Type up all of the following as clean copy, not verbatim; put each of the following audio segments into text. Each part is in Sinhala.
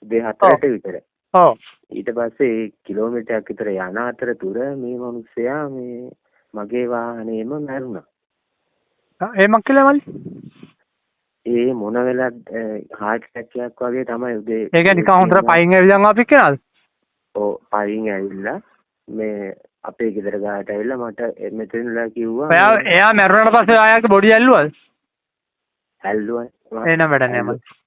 උදේ 4ට විතර. ඔව්. ඊට පස්සේ කිලෝමීටරයක් විතර යන අතරතුර මේ මිනිස්සයා මේ මගේ වාහනේම මැරුණා. ඒ මක්කලේ මල්ලි? ඒ මොන වෙලත් heart attack එකක් වගේ තමයි උදේ. ඒ කියන්නේ නිකන් හොඳට පයින් ඇවිල්ලා ආපු කෙනාද? ඔව් පයින් ඇවිල්ලා මේ අපේ ගෙදර ගාවට ඇවිල්ලා මට මෙතනලා කිව්වා. එයා මැරුණාට පස්සේ ආයාගේ බොඩි ඇල්ලුවද? ඇල්ලුවා. එන වැඩ නෑ මල්ලි.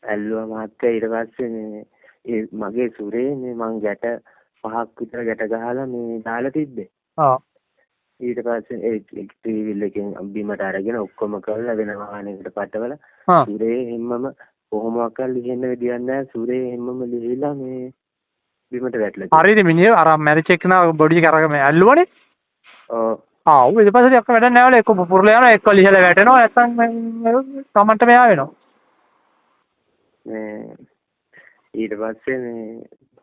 ඇල්ලුවා මහත්තයා. ඊට පස්සේ මේ මගේ සුරේ මේ මං ගැට 5ක් විතර ගැට ගහලා මේ දාලා තිබ්බේ. ඔව්. ඊට පස්සේ ඒ ටීවී එකෙන් බිමට අරගෙන ඔක්කොම කරලා වෙන වාහනයකට පටවලා සුරේ හැමම කොහොමවත් ලිහෙන්න විදියක් නැහැ. සුරේ හැමම ලිහිලා මේ බිමට වැටලා. හරිද මිනිහ අර මැරිච් එක නා බොඩි එක අරගෙන ඇල්ලුවනේ. ඔව්. ආ ඊට පස්සේ එක්ක වැඩක් නැහැ වල එක්ක පුපුරලා යනවා එක්ක ලිහලා වැටෙනවා නැත්නම් තමන්ට මෙයා වෙනවා. මේ ඊට පස්සේ මේ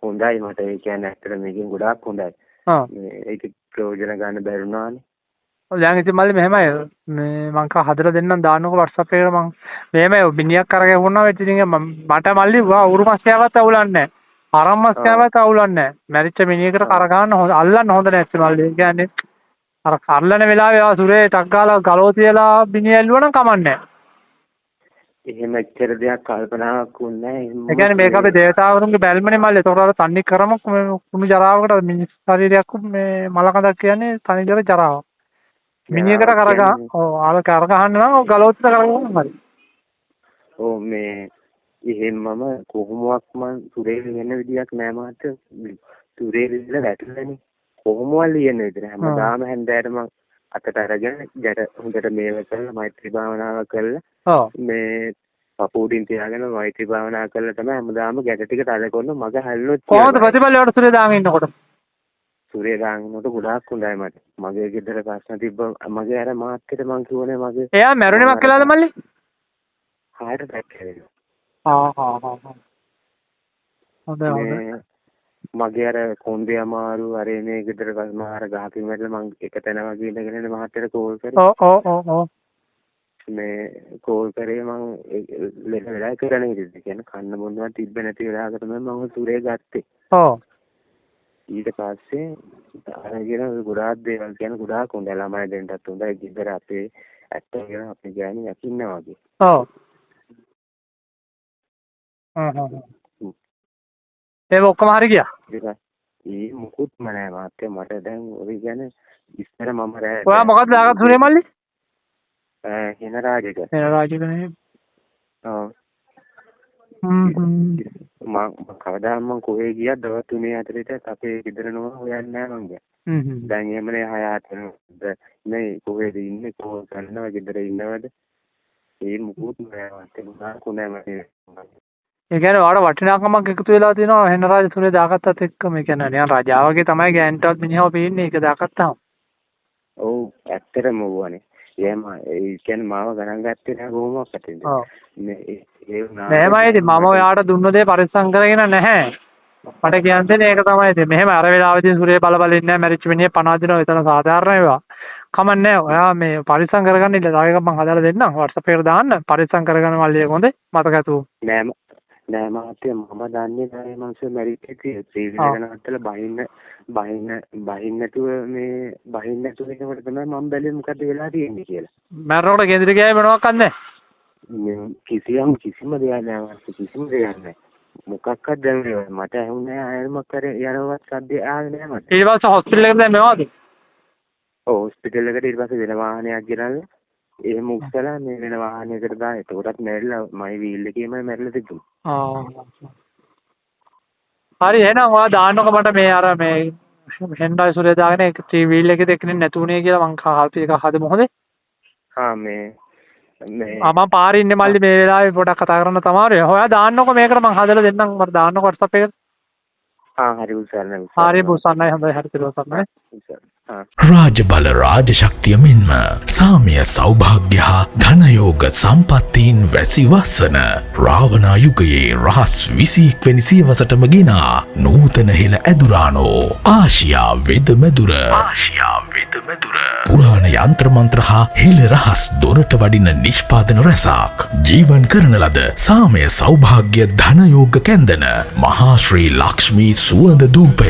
හොඳයි මට ඒ කියන්නේ ඇත්තට මේකෙන් ගොඩාක් හොඳයි. මේ ඒක ප්‍රයෝජන ගන්න බැරුණානේ. ඔය දැන් ඉතින් මල්ලි මෙහෙමයි මේ මං කා හදලා දෙන්නම් දාන්නකො WhatsApp එකට මං මෙහෙමයි බිනියක් අරගෙන වුණා වෙච්ච ඉතින් මට මල්ලි උරු මස් කෑවත් අවුලන්නේ නැහැ. අරම් මස් කෑවත් අවුලන්නේ නැහැ. මැරිච්ච මිනිහකට කර ගන්න හොඳ අල්ලන්න හොඳ නැති මල්ලි. ඒ කියන්නේ අර කරලන වෙලාවේ ආ සුරේ ටක් ගාලා ගලෝ තියලා බිනිය ඇල්ලුවා නම් කමන්නේ නැහැ. එහෙම එච්චර දෙයක් කල්පනාවක් වුණේ නැහැ. ඒ කියන්නේ මේක අපේ දේවතාවරුන්ගේ බැල්මනේ මල්ලි. ඒතකොට අර තන්නේ කරම කුණු ජරාවකට මිනිස් ශරීරයක් මේ මලකඳක් කියන්නේ තනිකර ජරාවක්. මිනිහකට කරගා ඔව් ආල කරගහන්න නම් ගලෝත් කරගන්න හරි. ඔව් මේ එහෙමම කොහොමවත් මං සුරේ ලියන විදියක් නෑ මහත්තයා. සුරේ ලියලා වැටුණානේ. කොහොමවත් ලියන විදිහ හැමදාම හැන්දෑවට මං අතට අරගෙන ගැට හොඳට මේව කරලා මෛත්‍රී භාවනාව කරලා මේ පපුවටින් තියාගෙන මෛත්‍රී භාවනාව කරලා තමයි හැමදාම ගැට ටික තල කරන මග හැල්ලුවොත් කොහොමද ප්‍රතිඵල වලට සුරේ දාගෙන ඉන්නකොට? සුරේ දාගෙන ඉන්නකොට ගොඩාක් හොඳයි මට. මගේ ගෙදර ප්‍රශ්න තිබ්බ මගේ අර මාත්‍යට මං කිව්වනේ මගේ එයා මැරුණේ මක් කළාද මල්ලි? heart attack එකේ. හොඳයි. මගේ අර කොන්දේ අමාරු අර මේ ගෙදර මාර ගහකින් වැටලා මං එක තැන වගේ ඉඳගෙන මහත්තයට කෝල් කරේ. ඔව්. මේ කෝල් කරේ මං ලෙඩ වෙලා කරන්නේ ඉතින් කියන්නේ කන්න බොන්නවත් තිබ්බ නැති වෙලාවක තමයි මම සුරේ ගත්තේ. ඔව්. ඊට පස්සේ අරගෙන ගොඩාක් දේවල් කියන ගොඩාක් හොඳයි ළමයි දෙන්නත් හොඳයි ගෙදර අපේ ඇත්ත කියන අපේ ගෑණි යකින්නා වගේ. ඔව්. ඒක ඔක්කොම හරි ගියා. ඒ මුකුත්ම නෑ මාත්‍ය මට දැන් ඔය කියන්නේ ඉස්සර මම රෑ ඔයා මොකක්ද දාගත්ත සුරේ මල්ලි? හින රාජක. හින රාජක නේ. ඔව්. මම කවදාම මම කොහේ ගියත් දවස් 3-4ට අපේ ගෙදර නෝ හොයන්නේ නෑ මං ගියා. දැන් එහෙමනේ 6-7 මේ කොහෙද ඉන්නේ කොහොමද කරනවා ගෙදර ඉන්නවද? ඒ මුකුත් නෑ මාත්‍ය මොකක් නෑ මට. ඒ කියන්නේ ඔයාලට වටිනාකමක් එකතු වෙලා තියෙනවා හෙන රාජ සුරේ දාගත්තත් එක්ක මේ කියන්නේ නිකන් රජාවගේ තමයි ගෑන්ටවත් මිනිහව පේන්නේ ඒක දාගත්තාම. ඔව් ඇත්තටම වුණානේ. ඒ කියන්නේ මාව ගණන් ගත්තේ නැහැ කොහොමවත් අතින්ද. මේ ඒ වුණා. එහෙමයි ඉතින් මම ඔයාලට දුන්න දේ පරිස්සම් කරගෙන නැහැ. මට කියන්නේ ඒක තමයි ඉතින්. මෙහෙම අර වෙලාවෙදී සුරේ බල බල ඉන්නේ මැරිච්ච මිනිහ 50 දිනව එතන සාධාරණ ඒවා. කමන්නේ ඔයා මේ පරිස්සම් කරගන්න ඉන්න. තව එකක් මම හදලා දෙන්නම් WhatsApp එකට දාන්න. පරිස්සම් කරගන්න මල්ලියක හොඳේ. මතක ඇතුව. නෑ මාත්‍ය මම දන්නේ නැහැ මං මැරිච්ච ත්‍රිවිධ ගණන්වල බහින්න නැතුව ඉන්නකොට තමයි මම බැලුවේ මොකද වෙලා තියෙන්නේ කියලා. මැරෙනකොට ගෙදර ගියාම මොනවක් නැහැ. කිසිම දෙයක් නෑ කිසිම දෙයක් නෑ. මොකක්වත් දැනුනේ මට ඇහුන්නේ ආයෙම කරේ යනවත් සද්ද ආවේ නෑ මට. ඊට පස්සේ හොස්පිටල් එකට දැන් මෙවද? ඔව් හොස්පිටල් එකට ඊට පස්සේ වෙන වාහනයක් ගෙනල්ලා එහෙම උස්සලා මේ වෙන වාහනයකට දාලා එතකොටත් මැරිලා මයි වීල් එකේම මැරිලා තිබුණා. හරි එහෙනම් ඔයා දාන්නකො මට මේ අර මේ හෙන්ඩයි සුරේ දාගෙන ඒක වීල් එකේ දෙකකින් නැතුනේ කියලා මං කල්ප එක හදමු හොඳේ. මේ මම පාරේ ඉන්නේ මල්ලි මේ වෙලාවේ පොඩක් කතා කරන්න තමයි. ඔයා දාන්නකො මේකට මං හදලා දෙන්නම් මට දාන්නකො WhatsApp එකට. හරි උසන්න. හරි උසන්නයි හොඳයි හරි තිරෝසන්නයි. රාජබල රාජශක්තිය මෙන්ම සාමය සෞභාග්‍ය හා ධනයෝග සම්පත්තීන් වැසි වසන රාවණා යුගයේ රහස් 21 වෙනි සියවසටම ගෙනා නූතන හෙළ ඇදුරානෝ ආසියා වෙද මෙදුර පුරාණ යන්ත්‍ර මන්ත්‍ර හා හෙළ රහස් දොරට වඩින නිෂ්පාදන රැසක් ජීවන් කරන ලද සාමය සෞභාග්‍ය ධනයෝග කැන්දන මහා ශ්‍රී ලක්ෂ්මී සුවඳ ධූපය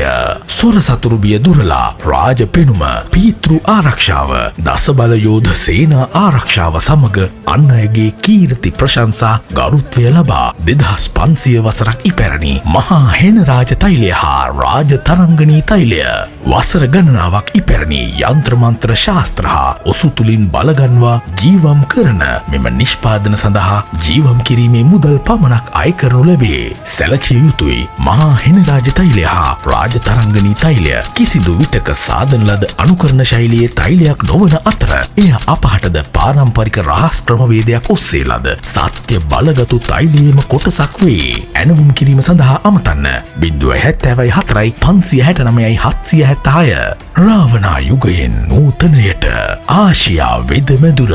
සොර සතුරු බිය දුරලා රාජ පෙනුම පීතෘ ආරක්ෂාව දසබල යෝධ සේනා ආරක්ෂාව සමග අන් අයගේ කීර්ති ප්‍රශංසා ගරුත්වය ලබා 2500 වසරක් ඉපැරණි මහා හෙන රාජ තෛලය හා රාජ තරංගනී තෛලය වසර ගණනාවක් ඉපැරණි යන්ත්‍ර මන්ත්‍ර ශාස්ත්‍ර හා ඔසු තුලින් බලගන්වා ජීවම් කරන මෙම නිෂ්පාදන සඳහා ජීවම් කිරීමේ මුදල් පමණක් අය කරනු ලැබේ. සැලකිය යුතුයි මහා හෙන රාජ තෛලය හා රාජ තරංගනී තෛලය කිසිදු විටක සාදන ලද අනුකරණ ශෛලියේ තෛලයක් නොවන අතර එය අපහටද පාරම්පරික රහස් ක්‍රමවේදයක් ඔස්සේ ලද සත්‍ය බලගතු තෛලයේම කොටසක් වේ. ඇනවුම් කිරීම සඳහා අමතන්න 074 569 776 රාවණා යුගයෙන් නූතනයට ආසියා වෙද මෙදුර